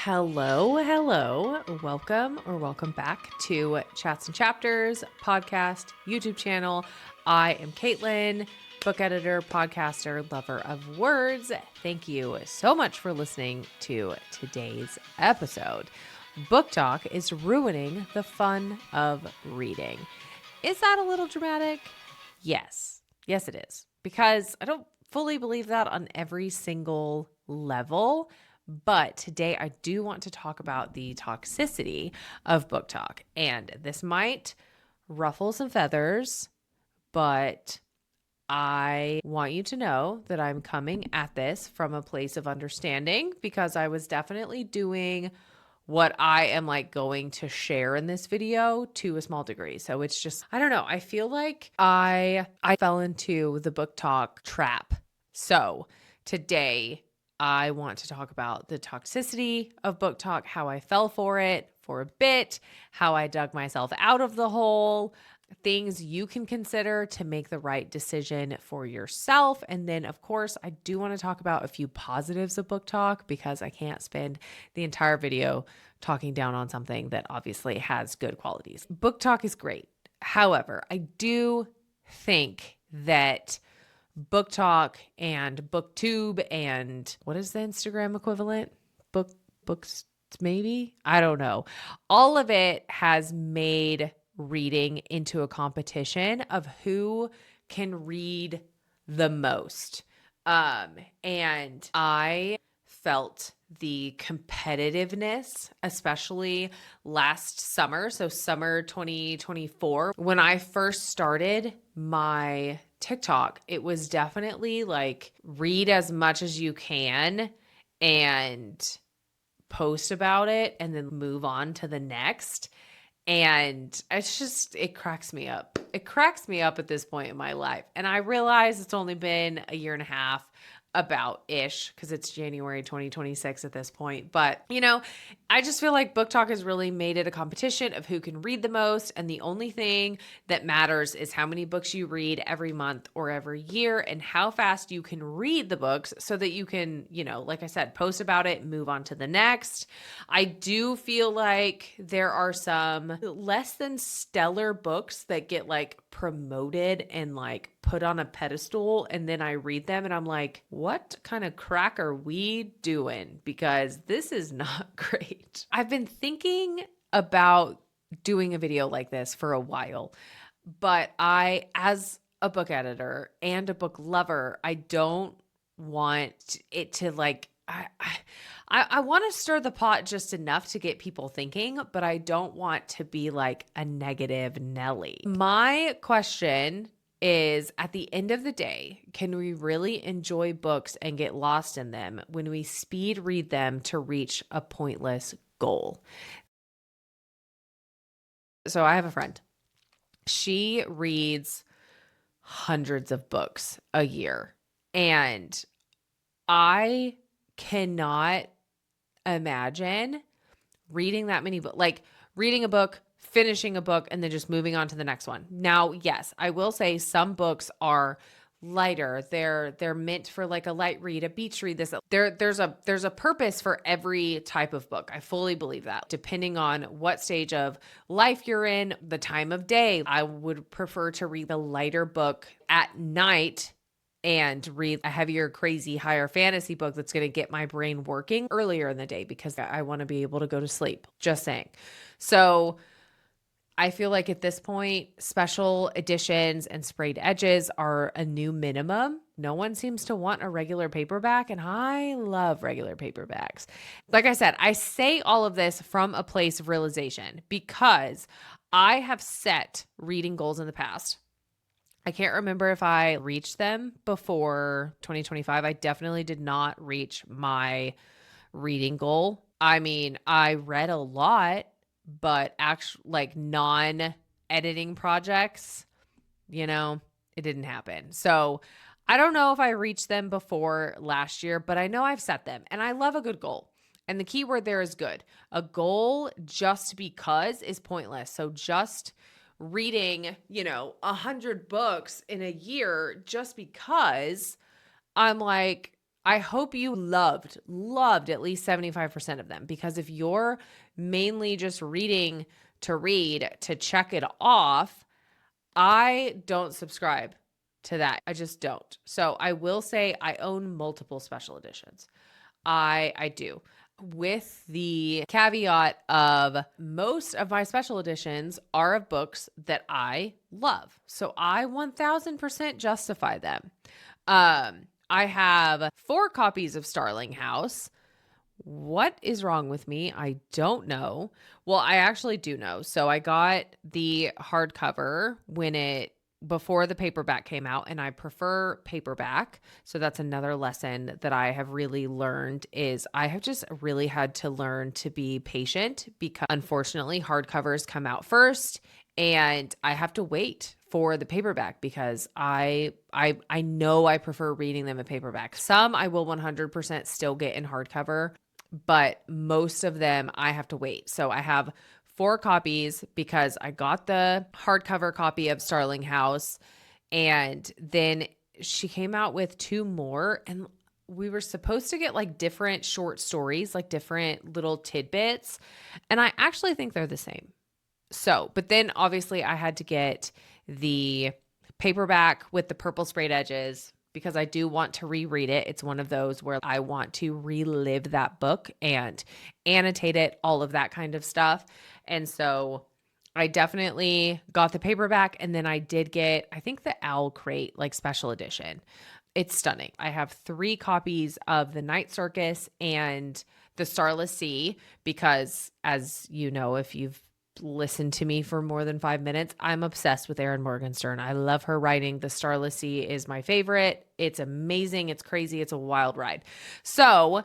Hello. Welcome back to Chats and Chapters podcast YouTube channel. I am Caitlin, book editor, podcaster, lover of words. Thank you so much for listening to today's episode. BookTok is ruining the fun of reading. Is that a little dramatic? Yes, it is. Because I don't fully believe that on every single level. But today I do want to talk about the toxicity of BookTok. And this might ruffle some feathers, but I want you to know that I'm coming at this from a place of understanding because I was definitely doing what I am going to share in this video to a small degree. So it's just, I don't know. I feel like I fell into the BookTok trap. So today I want to talk about the toxicity of BookTok, how I fell for it for a bit, how I dug myself out of the hole, things you can consider to make the right decision for yourself. And then, of course, I do want to talk about a few positives of BookTok because I can't spend the entire video talking down on something that obviously has good qualities. BookTok is great. However, I do think that BookTok and BookTube and what is the Instagram equivalent? Books maybe? I don't know. All of it has made reading into a competition of who can read the most. And I felt the competitiveness, especially last summer. So summer 2024, when I first started my TikTok, it was definitely read as much as you can and post about it and then move on to the next. And it cracks me up. It cracks me up at this point in my life. And I realize it's only been a year and a half about-ish because it's January 2026 at this point. But, I just feel like BookTok has really made it a competition of who can read the most. And the only thing that matters is how many books you read every month or every year and how fast you can read the books so that you can, like I said, post about it and move on to the next. I do feel like there are some less than stellar books that get promoted and put on a pedestal, and then I read them and I'm like, what kind of crack are we doing? Because this is not great. I've been thinking about doing a video like this for a while, but as a book editor and a book lover, I don't want it to I want to stir the pot just enough to get people thinking, but I don't want to be a negative Nelly. My question is, at the end of the day, can we really enjoy books and get lost in them when we speed read them to reach a pointless goal? So I have a friend. She reads hundreds of books a year, and I cannot imagine reading that many books, reading a book, finishing a book, and then just moving on to the next one. Now, yes, I will say some books are lighter. They're meant for a light read, a beach read. There's a purpose for every type of book. I fully believe that. Depending on what stage of life you're in, the time of day, I would prefer to read a lighter book at night and read a heavier, crazy, higher fantasy book that's going to get my brain working earlier in the day because I want to be able to go to sleep. Just saying. So I feel like at this point, special editions and sprayed edges are a new minimum. No one seems to want a regular paperback, and I love regular paperbacks. Like I said, I say all of this from a place of realization because I have set reading goals in the past. I can't remember if I reached them before 2025. I definitely did not reach my reading goal. I mean, I read a lot, but actually non-editing projects, it didn't happen. So I don't know if I reached them before last year, but I know I've set them, and I love a good goal. And the key word there is good. A goal just because is pointless. So just reading, 100 books in a year just because I'm I hope you loved at least 75% of them, because if you're mainly just reading to read to check it off, I don't subscribe to that. I just don't. So I will say I own multiple special editions. I do. With the caveat of most of my special editions are of books that I love. So I 1000% justify them. I have 4 copies of Starling House. What is wrong with me? I don't know. Well, I actually do know. So I got the hardcover before the paperback came out, and I prefer paperback. So that's another lesson that I have really learned is I have just really had to learn to be patient, because unfortunately hardcovers come out first and I have to wait for the paperback, because I know I prefer reading them in paperback. Some I will 100% still get in hardcover, but most of them I have to wait. So I have 4 copies because I got the hardcover copy of Starling House, and then she came out with 2 more, and we were supposed to get like different short stories, like different little tidbits, and I actually think they're the same. So, but then obviously I had to get the paperback with the purple sprayed edges because I do want to reread it. It's one of those where I want to relive that book and annotate it, all of that kind of stuff. And so I definitely got the paperback, and then I did get, I think, the Owl Crate like special edition. It's stunning. I have 3 copies of The Night Circus and The Starless Sea because, as you know, if you've listened to me for more than 5 minutes, I'm obsessed with Erin Morgenstern. I love her writing. The Starless Sea is my favorite. It's amazing. It's crazy. It's a wild ride. So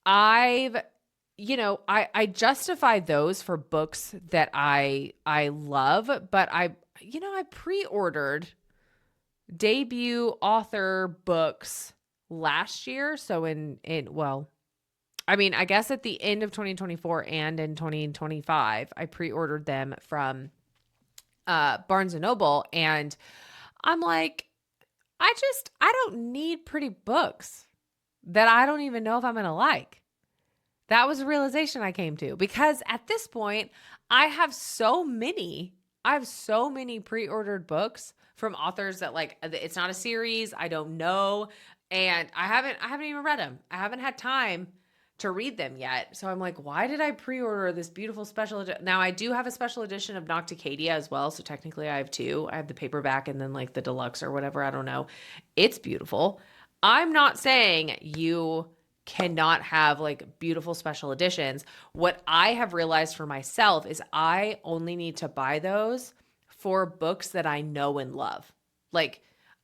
I justify those for books that I love, but I pre-ordered debut author books last year. So I guess at the end of 2024 and in 2025, I pre-ordered them from Barnes & Noble. And I'm like, I don't need pretty books that I don't even know if I'm going to like. That was a realization I came to, because at this point, I have so many pre-ordered books from authors that, like, it's not a series, I don't know, and I haven't even read them. I haven't had time to read them yet. So I'm like, why did I pre-order this beautiful special edition? Now I do have a special edition of Nocticadia as well. So technically I have 2. I have the paperback and then like the deluxe or whatever. I don't know. It's beautiful. I'm not saying you cannot have like beautiful special editions. What I have realized for myself is I only need to buy those for books that I know and love. Like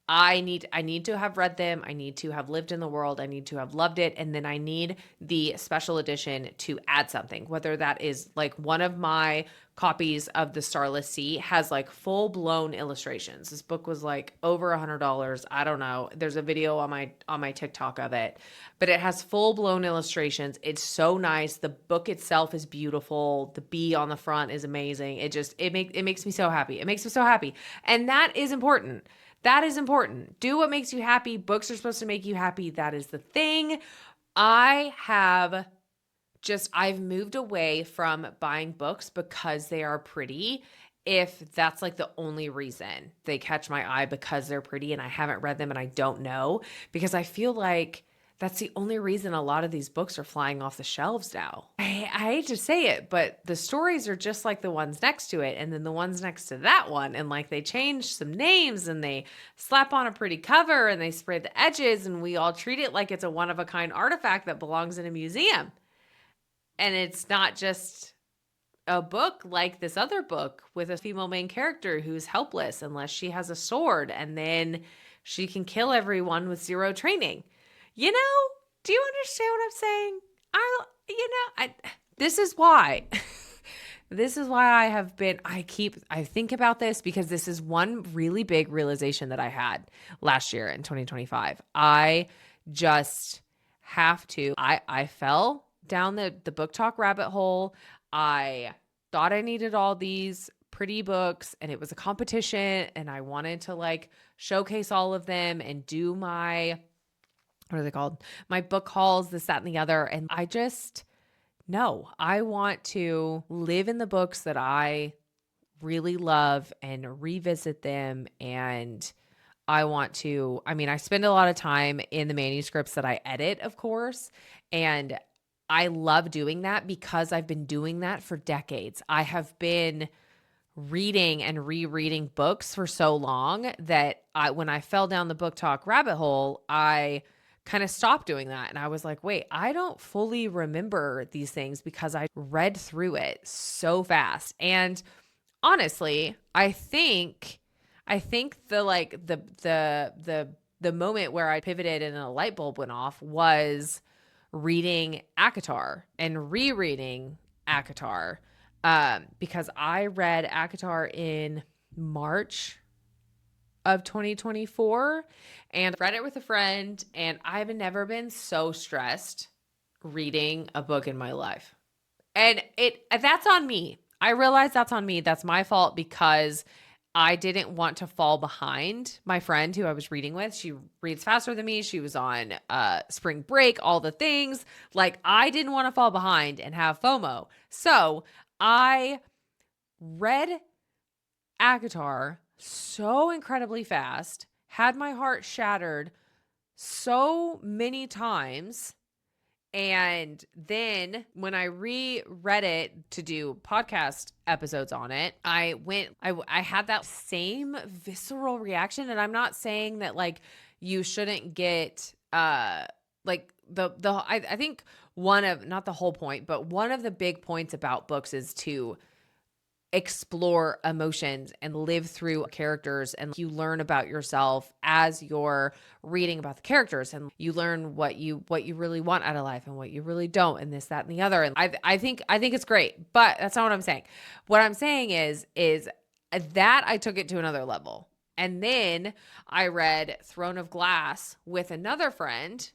I need to have read them. I need to have lived in the world. I need to have loved it. And then I need the special edition to add something, whether that is like one of my copies of The Starless Sea has like full blown illustrations. This book was like over $100. I don't know. There's a video on my TikTok of it, but it has full blown illustrations. It's so nice. The book itself is beautiful. The bee on the front is amazing. It makes me so happy. It makes me so happy. And that is important. That is important. Do what makes you happy. Books are supposed to make you happy. That is the thing. I've moved away from buying books because they are pretty. If that's like the only reason they catch my eye, because they're pretty and I haven't read them and I don't know, because I feel like that's the only reason a lot of these books are flying off the shelves now. I hate to say it, but the stories are just like the ones next to it and then the ones next to that one. And like they change some names and they slap on a pretty cover and they spray the edges and we all treat it like it's a one-of-a-kind artifact that belongs in a museum. And it's not just a book like this other book with a female main character who's helpless unless she has a sword and then she can kill everyone with 0 training. You know, do you understand what I'm saying? This is why I think about this, because this is one really big realization that I had last year in 2025. I just have to, I fell down the BookTok rabbit hole. I thought I needed all these pretty books and it was a competition and I wanted to like showcase all of them and do my what are they called? My book hauls, this, that, and the other. And I just, no, I want to live in the books that I really love and revisit them. And I want to, I mean, I spend a lot of time in the manuscripts that I edit, of course, and I love doing that because I've been doing that for decades. I have been reading and rereading books for so long that when I fell down the BookTok rabbit hole, I kind of stopped doing that. And I was like, wait, I don't fully remember these things because I read through it so fast. And honestly, I think the moment where I pivoted and a light bulb went off was reading ACOTAR and rereading ACOTAR, because I read ACOTAR in March of 2024 and read it with a friend, and I've never been so stressed reading a book in my life. And that's on me. I realize that's on me. That's my fault because I didn't want to fall behind my friend who I was reading with. She reads faster than me. She was on spring break, all the things. Like, I didn't want to fall behind and have FOMO. So I read ACOTAR so incredibly fast, had my heart shattered so many times. And then when I reread it to do podcast episodes on it, I had that same visceral reaction. And I'm not saying that like you shouldn't get like I think one of, not the whole point, but one of the big points about books is to explore emotions and live through characters, and you learn about yourself as you're reading about the characters, and you learn what you really want out of life and what you really don't, and this, that, and the other. And I think it's great, but that's not what I'm saying. What I'm saying is that I took it to another level. And then I read Throne of Glass with another friend,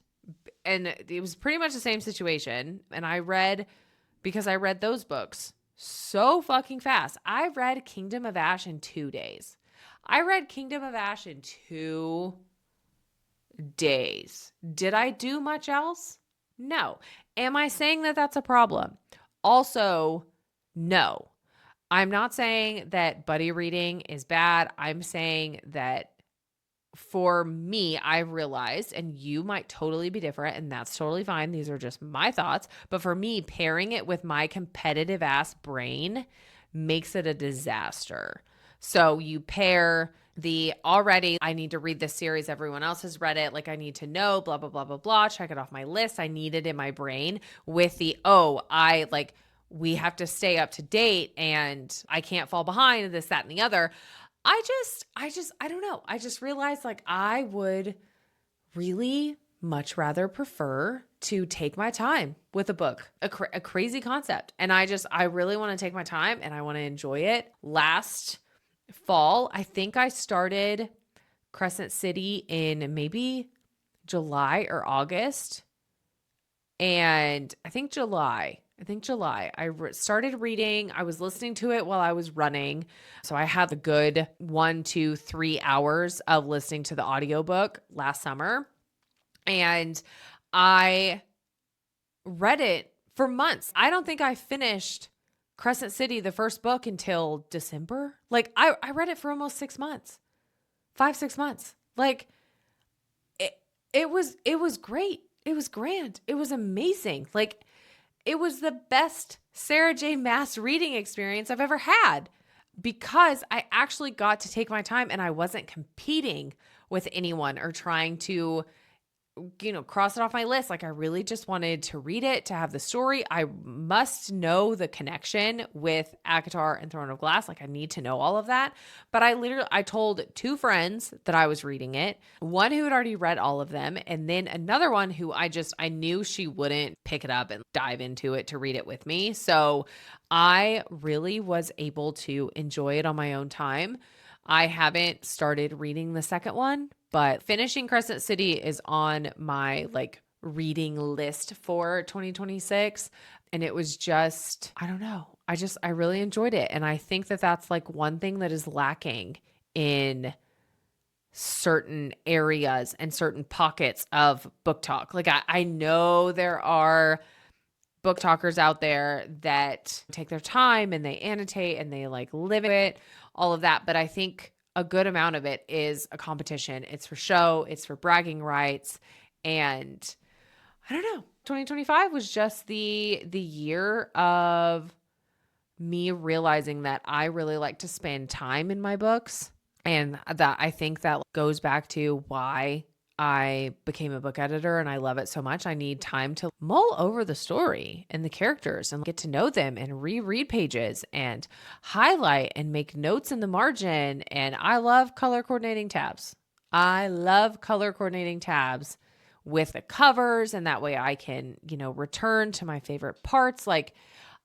and it was pretty much the same situation. And because I read those books so fucking fast. I read Kingdom of Ash in 2 days. I read Kingdom of Ash in 2 days. Did I do much else? No. Am I saying that that's a problem? Also, no. I'm not saying that buddy reading is bad. I'm saying that for me, I've realized, and you might totally be different, and that's totally fine. These are just my thoughts. But for me, pairing it with my competitive ass brain makes it a disaster. So you pair the already, I need to read this series, everyone else has read it, like I need to know, blah, blah, blah, blah, blah, check it off my list. I need it in my brain with the, we have to stay up to date and I can't fall behind, this, that, and the other. I don't know. I just realized like I would really much rather prefer to take my time with a book, a crazy concept. And I really want to take my time and I want to enjoy it. Last fall, I think I started Crescent City in maybe July or August. And I think July. I started reading. I was listening to it while I was running. So I had a good 1, 2, 3 hours of listening to the audiobook last summer. And I read it for months. I don't think I finished Crescent City, the first book, until December. Like I read it for almost 6 months, 5, 6 months. Like it was great. It was grand. It was amazing. Like, it was the best Sarah J. Maas reading experience I've ever had because I actually got to take my time and I wasn't competing with anyone or trying to, cross it off my list. Like, I really just wanted to read it, to have the story. I must know the connection with ACOTAR and Throne of Glass. Like, I need to know all of that. But I told 2 friends that I was reading it, one who had already read all of them, and then another one who I knew she wouldn't pick it up and dive into it to read it with me. So I really was able to enjoy it on my own time. I haven't started reading the second one, but finishing Crescent City is on my reading list for 2026. And it was just, I don't know. I really enjoyed it. And I think that that's one thing that is lacking in certain areas and certain pockets of BookTok. Like I know there are book talkers out there that take their time and they annotate and they like live it, all of that. But I think a good amount of it is a competition. It's for show, it's for bragging rights. And I don't know, 2025 was just the year of me realizing that I really like to spend time in my books. And that I think that goes back to why I became a book editor and I love it so much. I need time to mull over the story and the characters and get to know them and reread pages and highlight and make notes in the margin. And I love color coordinating tabs. I love color coordinating tabs with the covers, and that way I can, return to my favorite parts. Like,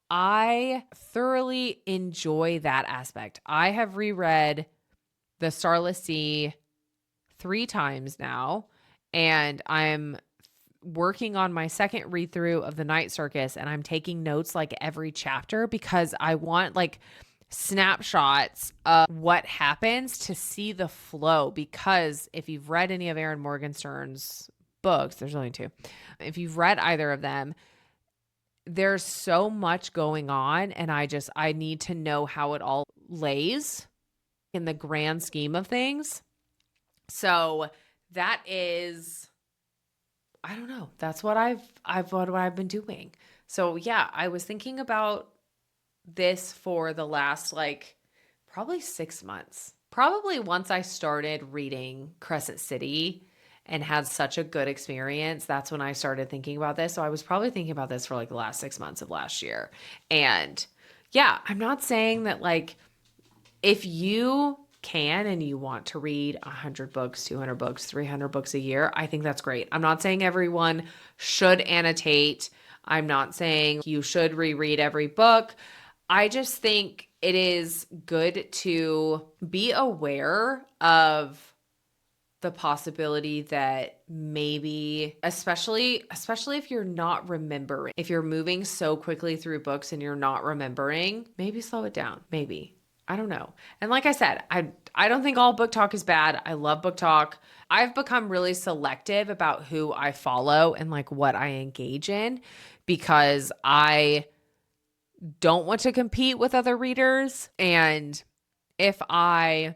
I thoroughly enjoy that aspect. I have reread The Starless Sea 3 times now, and I'm working on my second read through of The Night Circus, and I'm taking notes like every chapter because I want like snapshots of what happens to see the flow. Because if you've read any of Erin Morgenstern's books, there's only 2. If you've read either of them, there's so much going on, and I need to know how it all lays in the grand scheme of things. So that is, I don't know. That's what I've been doing. So yeah, I was thinking about this for the last probably 6 months. Probably once I started reading Crescent City and had such a good experience, that's when I started thinking about this. So I was probably thinking about this for the last 6 months of last year. And yeah, I'm not saying that if you can and you want to read 100 books, 200 books, 300 books a year, I think that's great. I'm not saying everyone should annotate. I'm not saying you should reread every book. I just think it is good to be aware of the possibility that maybe, especially if you're not remembering, if you're moving so quickly through books and you're not remembering, maybe slow it down. Maybe. I don't know. And like I said, I don't think all BookTok is bad. I love BookTok. I've become really selective about who I follow and what I engage in, because I don't want to compete with other readers. And if I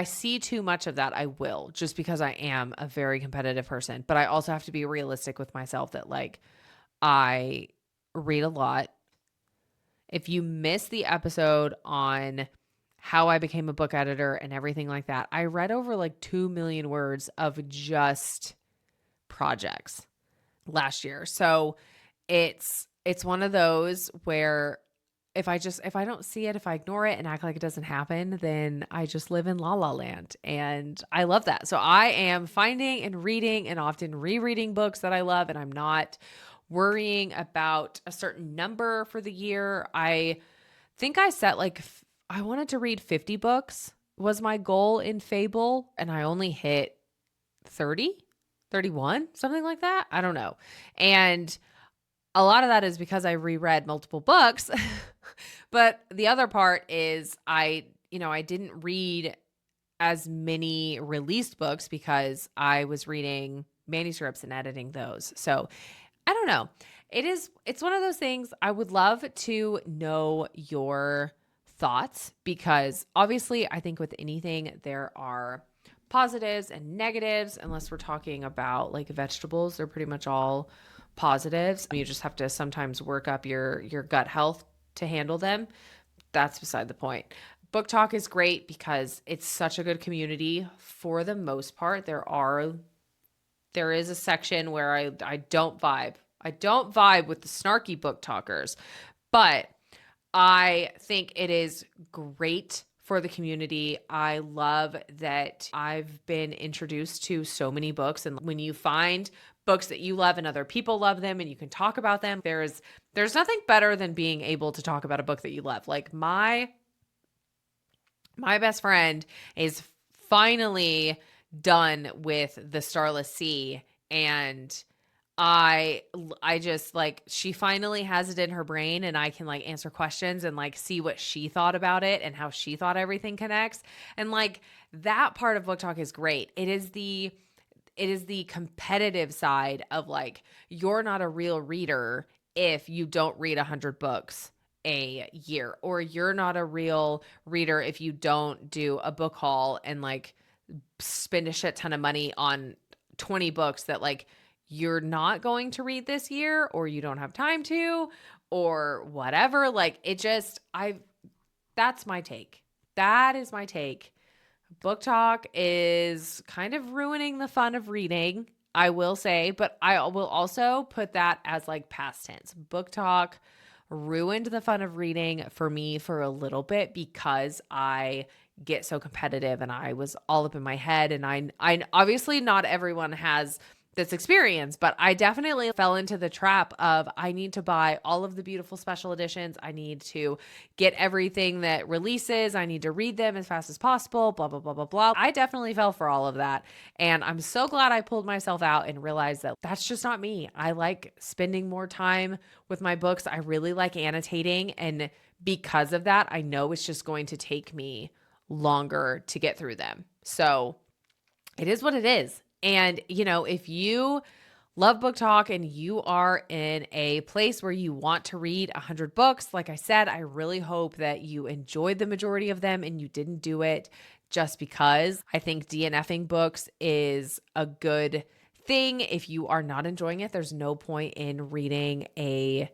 see too much of that, I will, just because I am a very competitive person. But I also have to be realistic with myself that I read a lot. If you missed the episode on how I became a book editor and everything like that, I read over 2 million words of just projects last year. So it's one of those where if I don't see it, if I ignore it and act like it doesn't happen, then I just live in la la land. And I love that. So I am finding and reading and often rereading books that I love, and I'm not worrying about a certain number for the year. I think I set I wanted to read 50 books was my goal in Fable, and I only hit 30, 31, something like that. I don't know. And a lot of that is because I reread multiple books. But the other part is I didn't read as many released books because I was reading manuscripts and editing those. So I don't know. It's one of those things. I would love to know your thoughts, because obviously I think with anything there are positives and negatives. Unless we're talking about vegetables, they're pretty much all positives. You just have to sometimes work up your gut health to handle them. That's beside the point. BookTok is great because it's such a good community for the most part. There is a section where I don't vibe. I don't vibe with the snarky book talkers, but I think it is great for the community. I love that I've been introduced to so many books, and when you find books that you love and other people love them and you can talk about them, there's nothing better than being able to talk about a book that you love. My best friend is finally done with The Starless Sea, and I just like, she finally has it in her brain and I can like answer questions and like see what she thought about it and how she thought everything connects. And like that part of Book Talk is great. It is the competitive side of like, you're not a real reader if you don't read 100 books a year, or you're not a real reader if you don't do a book haul and like spend a shit ton of money on 20 books that like you're not going to read this year, or you don't have time to, or whatever. Like it just, that's my take. That is my take. Book Talk is kind of ruining the fun of reading, I will say, but I will also put that as like past tense. Book Talk ruined the fun of reading for me for a little bit because I get so competitive and I was all up in my head. And I obviously not everyone has this experience, but I definitely fell into the trap of, I need to buy all of the beautiful special editions. I need to get everything that releases. I need to read them as fast as possible, blah, blah, blah, blah, blah. I definitely fell for all of that. And I'm so glad I pulled myself out and realized that that's just not me. I like spending more time with my books. I really like annotating. And because of that, I know it's just going to take me longer to get through them. So it is what it is. And, if you love Book Talk and you are in a place where you want to read 100 books, like I said, I really hope that you enjoyed the majority of them and you didn't do it just because. I think DNFing books is a good thing. If you are not enjoying it, there's no point in reading a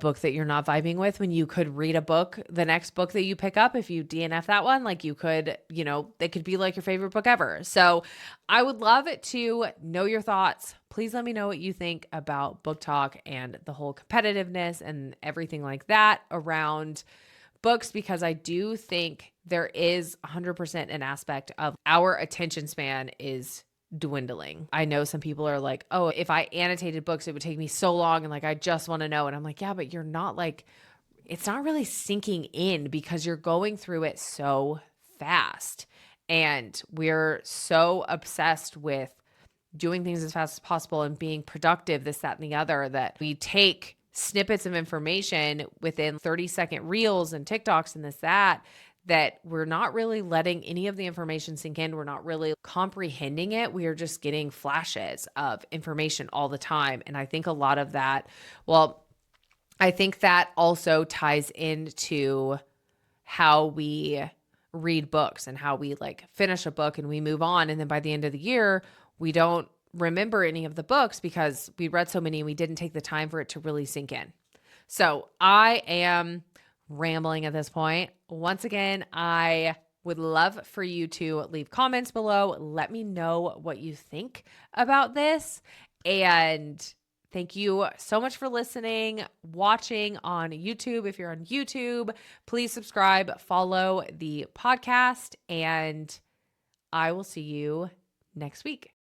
book that you're not vibing with, when you could read the next book that you pick up. If you DNF that one, like you could, it could be like your favorite book ever. So I would love to know your thoughts. Please let me know what you think about Book Talk and the whole competitiveness and everything like that around books, because I do think there is 100% an aspect of our attention span is dwindling. I know some people are like, oh, if I annotated books, it would take me so long. And like, I just want to know. And I'm like, yeah, but you're not like, it's not really sinking in because you're going through it so fast. And we're so obsessed with doing things as fast as possible and being productive, this, that, and the other, that we take snippets of information within 30-second reels and TikToks and this, that we're not really letting any of the information sink in. We're not really comprehending it. We are just getting flashes of information all the time. And I think a lot of that, I think that also ties into how we read books and how we like finish a book and we move on. And then by the end of the year, we don't remember any of the books because we read so many and we didn't take the time for it to really sink in. So I am rambling at this point. Once again, I would love for you to leave comments below. Let me know what you think about this. And thank you so much for listening, watching on YouTube. If you're on YouTube, please subscribe, follow the podcast, and I will see you next week.